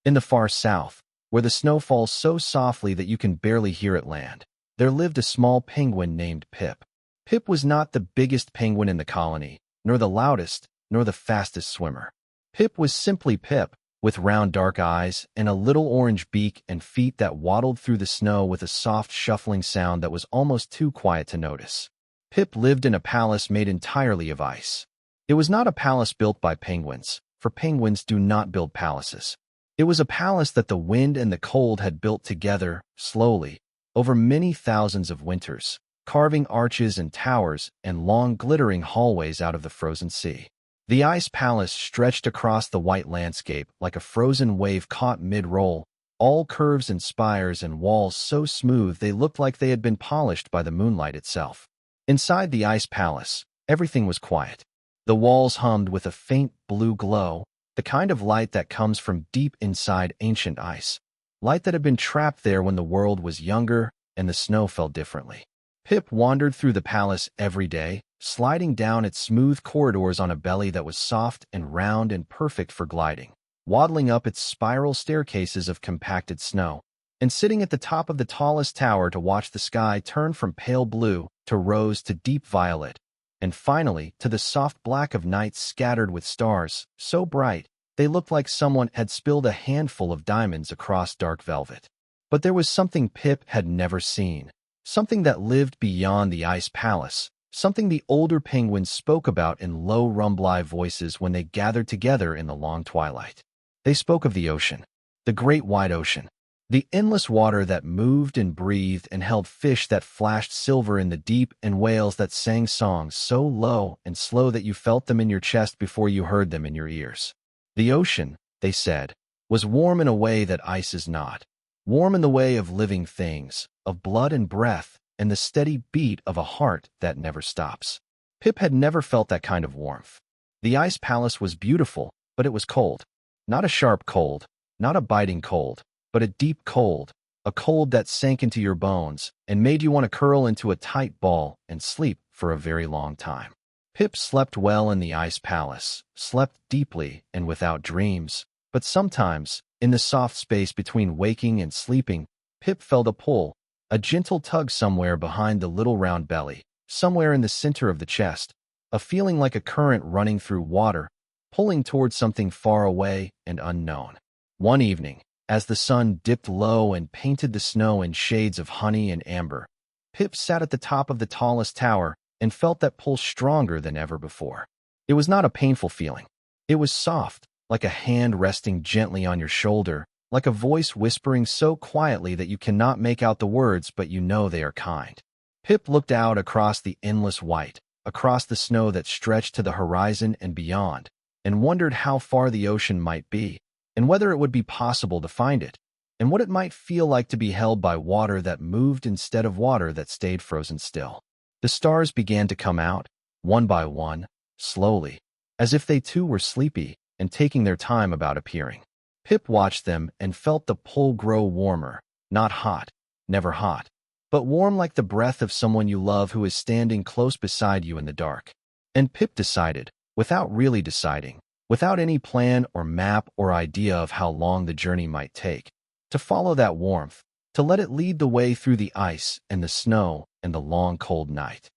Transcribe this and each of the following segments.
In the far south, where the snow falls so softly that you can barely hear it land, there lived a small penguin named Pip. Pip was not the biggest penguin in the colony, nor the loudest, nor the fastest swimmer. Pip was simply Pip, with round dark eyes and a little orange beak and feet that waddled through the snow with a soft shuffling sound that was almost too quiet to notice. Pip lived in a palace made entirely of ice. It was not a palace built by penguins, for penguins do not build palaces. It was a palace that the wind and the cold had built together, slowly, over many thousands of winters, carving arches and towers and long glittering hallways out of the frozen sea. The ice palace stretched across the white landscape like a frozen wave caught mid-roll, all curves and spires and walls so smooth they looked like they had been polished by the moonlight itself. Inside the ice palace, everything was quiet. The walls hummed with a faint blue glow, the kind of light that comes from deep inside ancient ice, light that had been trapped there when the world was younger and the snow fell differently. Pip wandered through the palace every day, sliding down its smooth corridors on a belly that was soft and round and perfect for gliding, waddling up its spiral staircases of compacted snow, and sitting at the top of the tallest tower to watch the sky turn from pale blue to rose to deep violet, and finally to the soft black of night scattered with stars, so bright they looked like someone had spilled a handful of diamonds across dark velvet. But there was something Pip had never seen, something that lived beyond the ice palace, something the older penguins spoke about in low rumbly voices when they gathered together in the long twilight. They spoke of the ocean, the great wide ocean, the endless water that moved and breathed and held fish that flashed silver in the deep and whales that sang songs so low and slow that you felt them in your chest before you heard them in your ears. The ocean, they said, was warm in a way that ice is not, warm in the way of living things, of blood and breath, and the steady beat of a heart that never stops. Pip had never felt that kind of warmth. The ice palace was beautiful, but it was cold. Not a sharp cold, not a biting cold, but a deep cold, a cold that sank into your bones and made you want to curl into a tight ball and sleep for a very long time. Pip slept well in the ice palace, slept deeply and without dreams, but sometimes, in the soft space between waking and sleeping, Pip felt a pull, a gentle tug somewhere behind the little round belly, somewhere in the center of the chest, a feeling like a current running through water, pulling towards something far away and unknown. One evening, as the sun dipped low and painted the snow in shades of honey and amber, Pip sat at the top of the tallest tower and felt that pull stronger than ever before. It was not a painful feeling. It was soft, like a hand resting gently on your shoulder, like a voice whispering so quietly that you cannot make out the words but you know they are kind. Pip looked out across the endless white, across the snow that stretched to the horizon and beyond, and wondered how far the ocean might be, and whether it would be possible to find it, and what it might feel like to be held by water that moved instead of water that stayed frozen still. The stars began to come out, one by one, slowly, as if they too were sleepy and taking their time about appearing. Pip watched them and felt the pull grow warmer, not hot, never hot, but warm like the breath of someone you love who is standing close beside you in the dark. And Pip decided, without really deciding, without any plan or map or idea of how long the journey might take, to follow that warmth, to let it lead the way through the ice and the snow and the long cold night.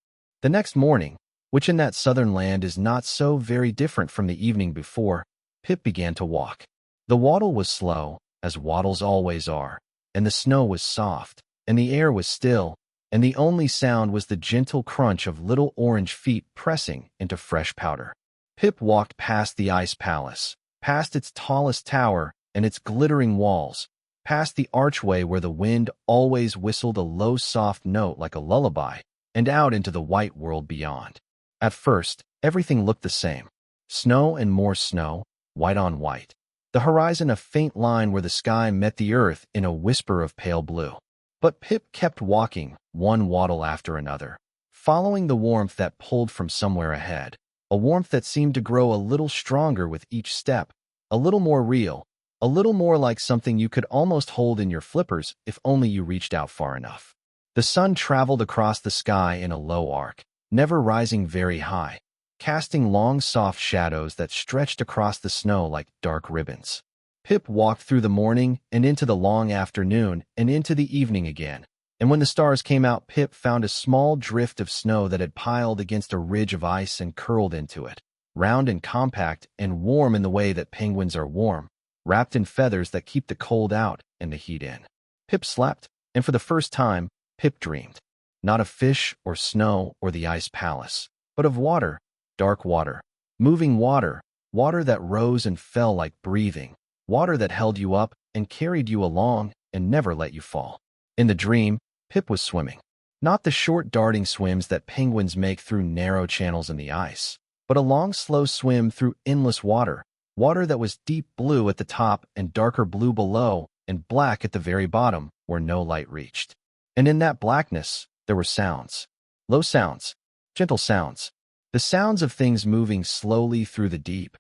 The next morning, which in that southern land is not so very different from the evening before, Pip began to walk. The waddle was slow, as waddles always are, and the snow was soft, and the air was still, and the only sound was the gentle crunch of little orange feet pressing into fresh powder. Pip walked past the ice palace, past its tallest tower and its glittering walls, past the archway where the wind always whistled a low soft note like a lullaby, and out into the white world beyond. At first, everything looked the same. Snow and more snow, white on white. The horizon a faint line where the sky met the earth in a whisper of pale blue. But Pip kept walking, one waddle after another, following the warmth that pulled from somewhere ahead, a warmth that seemed to grow a little stronger with each step, a little more real, a little more like something you could almost hold in your flippers if only you reached out far enough. The sun traveled across the sky in a low arc, never rising very high, casting long soft shadows that stretched across the snow like dark ribbons. Pip walked through the morning and into the long afternoon and into the evening again. And when the stars came out, Pip found a small drift of snow that had piled against a ridge of ice and curled into it, round and compact and warm in the way that penguins are warm, wrapped in feathers that keep the cold out and the heat in. Pip slept, and for the first time, Pip dreamed. Not of fish or snow or the ice palace, but of water, dark water, moving water, water that rose and fell like breathing, water that held you up and carried you along and never let you fall. In the dream, Pip was swimming. Not the short darting swims that penguins make through narrow channels in the ice, but a long slow swim through endless water, water that was deep blue at the top and darker blue below and black at the very bottom where no light reached. And in that blackness, there were sounds. Low sounds, gentle sounds, the sounds of things moving slowly through the deep,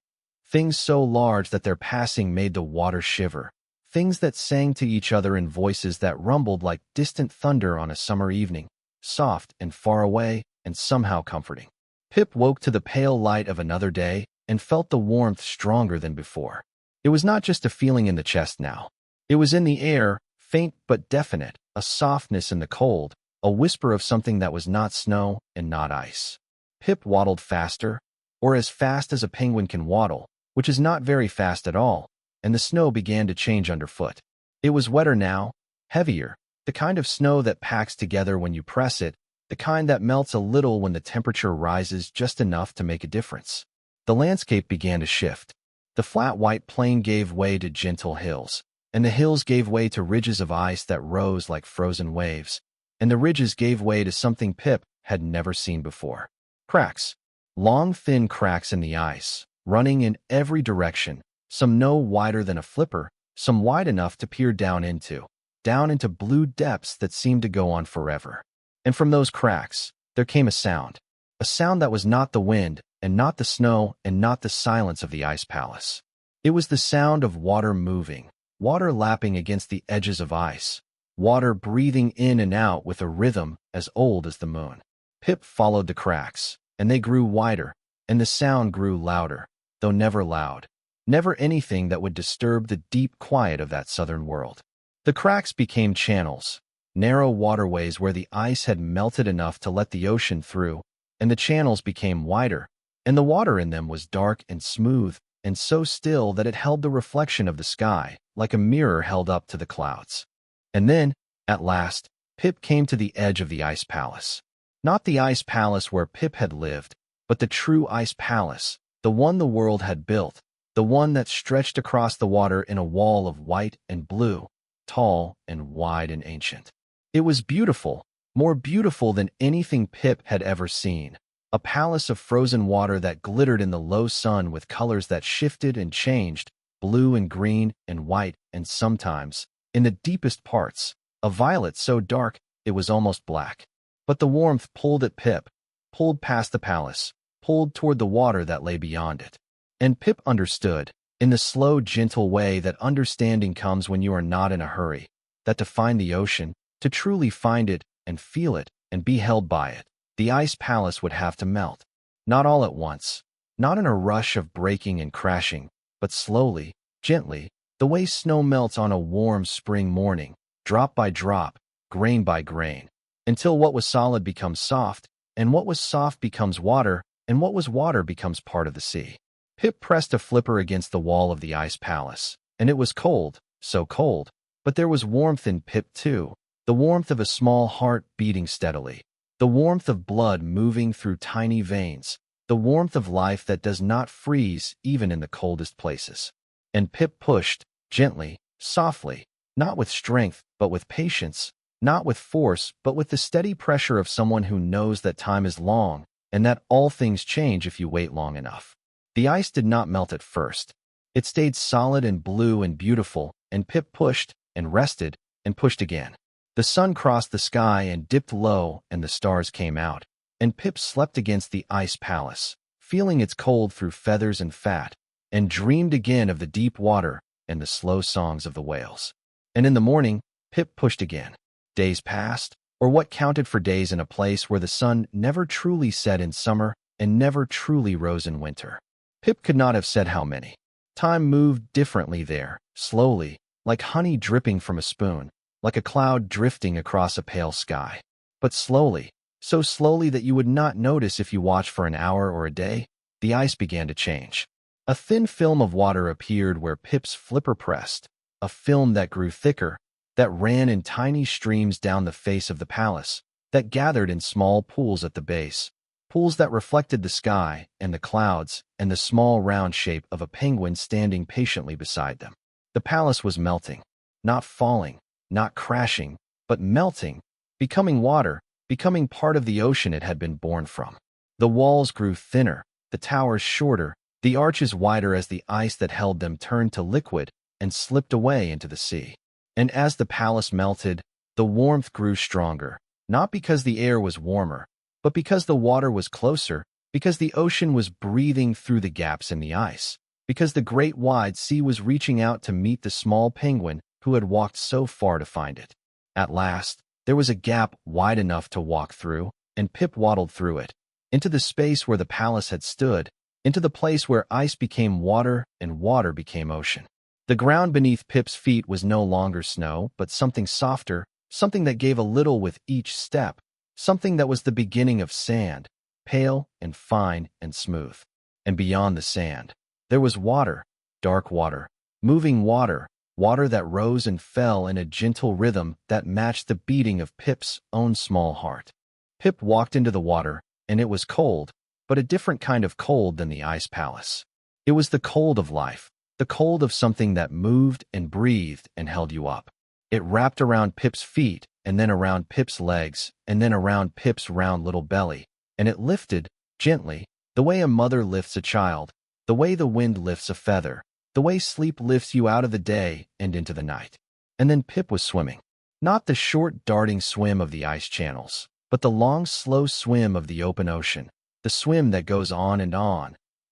things so large that their passing made the water shiver, things that sang to each other in voices that rumbled like distant thunder on a summer evening, soft and far away and somehow comforting. Pip woke to the pale light of another day and felt the warmth stronger than before. It was not just a feeling in the chest now. It was in the air, faint but definite, a softness in the cold, a whisper of something that was not snow and not ice. Pip waddled faster, or as fast as a penguin can waddle, which is not very fast at all, and the snow began to change underfoot. It was wetter now, heavier, the kind of snow that packs together when you press it, the kind that melts a little when the temperature rises just enough to make a difference. The landscape began to shift. The flat white plain gave way to gentle hills, and the hills gave way to ridges of ice that rose like frozen waves, and the ridges gave way to something Pip had never seen before. Cracks. Long, thin cracks in the ice, running in every direction, some no wider than a flipper, some wide enough to peer down into blue depths that seemed to go on forever. And from those cracks, there came a sound that was not the wind, and not the snow, and not the silence of the ice palace. It was the sound of water moving, water lapping against the edges of ice, water breathing in and out with a rhythm as old as the moon. Pip followed the cracks, and they grew wider, and the sound grew louder, though never loud, never anything that would disturb the deep quiet of that southern world. The cracks became channels, narrow waterways where the ice had melted enough to let the ocean through, and the channels became wider, and the water in them was dark and smooth and so still that it held the reflection of the sky, like a mirror held up to the clouds. And then, at last, Pip came to the edge of the ice palace. Not the ice palace where Pip had lived, but the true ice palace, the one the world had built, the one that stretched across the water in a wall of white and blue, tall and wide and ancient. It was beautiful, more beautiful than anything Pip had ever seen. A palace of frozen water that glittered in the low sun with colors that shifted and changed, blue and green and white and sometimes, in the deepest parts, a violet so dark it was almost black. But the warmth pulled at Pip, pulled past the palace, pulled toward the water that lay beyond it. And Pip understood, in the slow, gentle way that understanding comes when you are not in a hurry, that to find the ocean, to truly find it and feel it and be held by it, the ice palace would have to melt. Not all at once, not in a rush of breaking and crashing, but slowly, gently, the way snow melts on a warm spring morning, drop by drop, grain by grain, until what was solid becomes soft, and what was soft becomes water, and what was water becomes part of the sea. Pip pressed a flipper against the wall of the ice palace, and it was cold, so cold, but there was warmth in Pip too, the warmth of a small heart beating steadily, the warmth of blood moving through tiny veins, the warmth of life that does not freeze even in the coldest places. And Pip pushed, gently, softly, not with strength, but with patience, not with force, but with the steady pressure of someone who knows that time is long and that all things change if you wait long enough. The ice did not melt at first. It stayed solid and blue and beautiful, and Pip pushed and rested and pushed again. The sun crossed the sky and dipped low, and the stars came out, and Pip slept against the ice palace, feeling its cold through feathers and fat, and dreamed again of the deep water and the slow songs of the whales. And in the morning, Pip pushed again. Days passed, or what counted for days in a place where the sun never truly set in summer and never truly rose in winter. Pip could not have said how many. Time moved differently there, slowly, like honey dripping from a spoon, like a cloud drifting across a pale sky. But slowly, so slowly that you would not notice if you watched for an hour or a day, the ice began to change. A thin film of water appeared where Pip's flipper pressed, a film that grew thicker, that ran in tiny streams down the face of the palace, that gathered in small pools at the base, pools that reflected the sky and the clouds and the small round shape of a penguin standing patiently beside them. The palace was melting, not falling, not crashing, but melting, becoming water, becoming part of the ocean it had been born from. The walls grew thinner, the towers shorter, the arches wider as the ice that held them turned to liquid and slipped away into the sea. And as the palace melted, the warmth grew stronger, not because the air was warmer, but because the water was closer, because the ocean was breathing through the gaps in the ice, because the great wide sea was reaching out to meet the small penguin who had walked so far to find it. At last, there was a gap wide enough to walk through, and Pip waddled through it, into the space where the palace had stood, into the place where ice became water and water became ocean. The ground beneath Pip's feet was no longer snow, but something softer, something that gave a little with each step, something that was the beginning of sand, pale and fine and smooth. And beyond the sand, there was water, dark water, moving water, water that rose and fell in a gentle rhythm that matched the beating of Pip's own small heart. Pip walked into the water, and it was cold, but a different kind of cold than the ice palace. It was the cold of life, the cold of something that moved and breathed and held you up. It wrapped around Pip's feet, and then around Pip's legs, and then around Pip's round little belly, and it lifted, gently, the way a mother lifts a child, the way the wind lifts a feather, the way sleep lifts you out of the day and into the night. And then Pip was swimming. Not the short, darting swim of the ice channels, but the long, slow swim of the open ocean, the swim that goes on,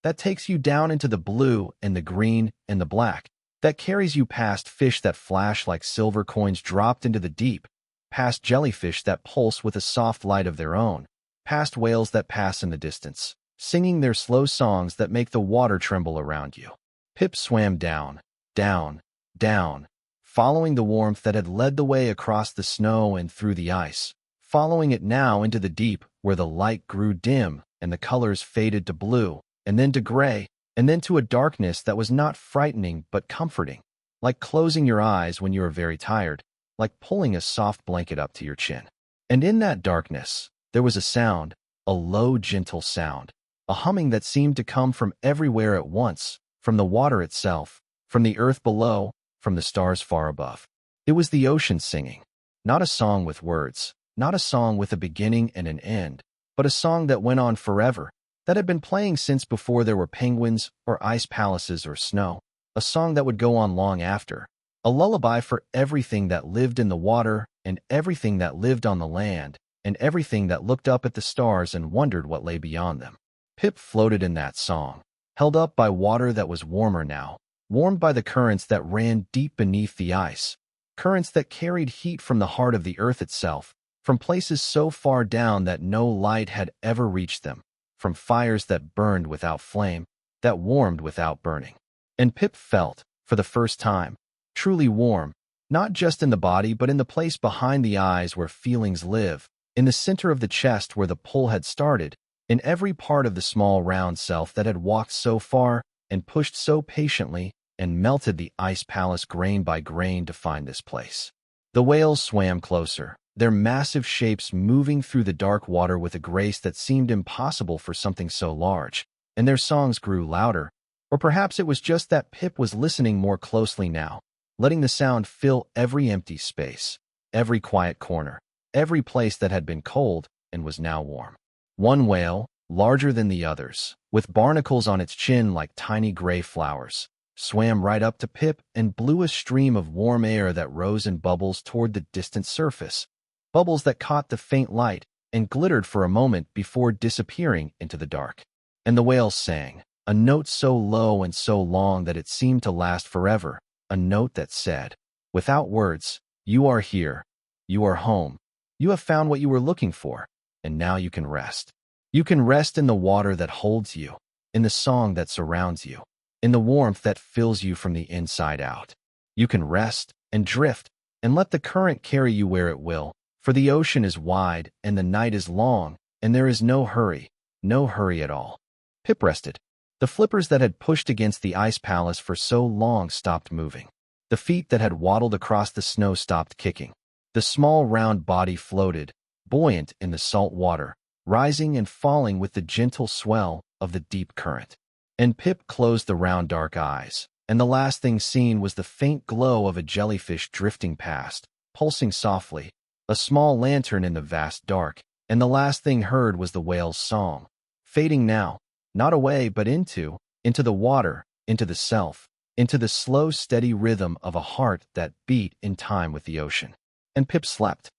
that takes you down into the blue and the green and the black, that carries you past fish that flash like silver coins dropped into the deep, past jellyfish that pulse with a soft light of their own, past whales that pass in the distance, singing their slow songs that make the water tremble around you. Pip swam down, down, down, following the warmth that had led the way across the snow and through the ice, following it now into the deep where the light grew dim and the colors faded to blue, and then to gray, and then to a darkness that was not frightening but comforting, like closing your eyes when you are very tired, like pulling a soft blanket up to your chin. And in that darkness, there was a sound, a low, gentle sound, a humming that seemed to come from everywhere at once, from the water itself, from the earth below, from the stars far above. It was the ocean singing, not a song with words, not a song with a beginning and an end, but a song that went on forever, that had been playing since before there were penguins or ice palaces or snow, a song that would go on long after, a lullaby for everything that lived in the water and everything that lived on the land and everything that looked up at the stars and wondered what lay beyond them. Pip floated in that song, held up by water that was warmer now, warmed by the currents that ran deep beneath the ice, currents that carried heat from the heart of the earth itself, from places so far down that no light had ever reached them, from fires that burned without flame, that warmed without burning. And Pip felt, for the first time, truly warm, not just in the body but in the place behind the eyes where feelings live, in the center of the chest where the pull had started, in every part of the small round self that had walked so far and pushed so patiently and melted the ice palace grain by grain to find this place. The whales swam closer, their massive shapes moving through the dark water with a grace that seemed impossible for something so large, and their songs grew louder, or perhaps it was just that Pip was listening more closely now, letting the sound fill every empty space, every quiet corner, every place that had been cold and was now warm. One whale, larger than the others, with barnacles on its chin like tiny gray flowers, swam right up to Pip and blew a stream of warm air that rose in bubbles toward the distant surface, bubbles that caught the faint light and glittered for a moment before disappearing into the dark. And the whale sang, a note so low and so long that it seemed to last forever, a note that said, without words, "You are here, you are home, you have found what you were looking for, and now you can rest. You can rest in the water that holds you, in the song that surrounds you, in the warmth that fills you from the inside out." You can rest and drift and let the current carry you where it will, for the ocean is wide and the night is long, and there is no hurry at all. Pip rested. The flippers that had pushed against the ice palace for so long stopped moving. The feet that had waddled across the snow stopped kicking. The small round body floated, buoyant in the salt water, rising and falling with the gentle swell of the deep current. And Pip closed the round dark eyes, and the last thing seen was the faint glow of a jellyfish drifting past, pulsing softly, a small lantern in the vast dark, and the last thing heard was the whale's song, fading now, not away but into the water, into the self, into the slow, steady rhythm of a heart that beat in time with the ocean. And Pip slept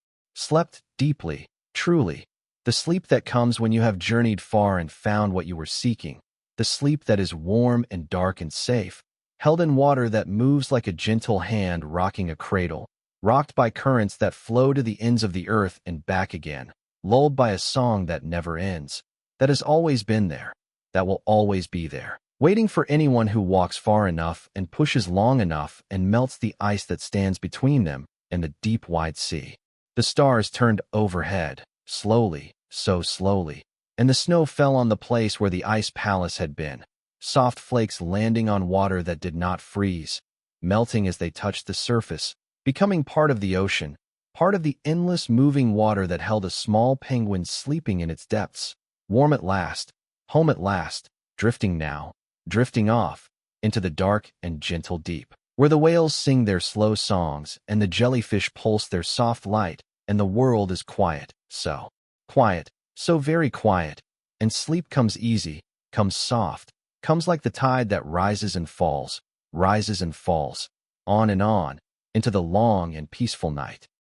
deeply, truly, the sleep that comes when you have journeyed far and found what you were seeking, the sleep that is warm and dark and safe, held in water that moves like a gentle hand rocking a cradle, rocked by currents that flow to the ends of the earth and back again, lulled by a song that never ends, that has always been there, that will always be there, waiting for anyone who walks far enough and pushes long enough and melts the ice that stands between them and the deep wide sea. The stars turned overhead, slowly, so slowly, and the snow fell on the place where the ice palace had been, soft flakes landing on water that did not freeze, melting as they touched the surface, becoming part of the ocean, part of the endless moving water that held a small penguin sleeping in its depths, warm at last, home at last, drifting now, drifting off, into the dark and gentle deep, where the whales sing their slow songs and the jellyfish pulse their soft light, and the world is quiet, so very quiet, and sleep comes easy, comes soft, comes like the tide that rises and falls, on and on, into the long and peaceful night.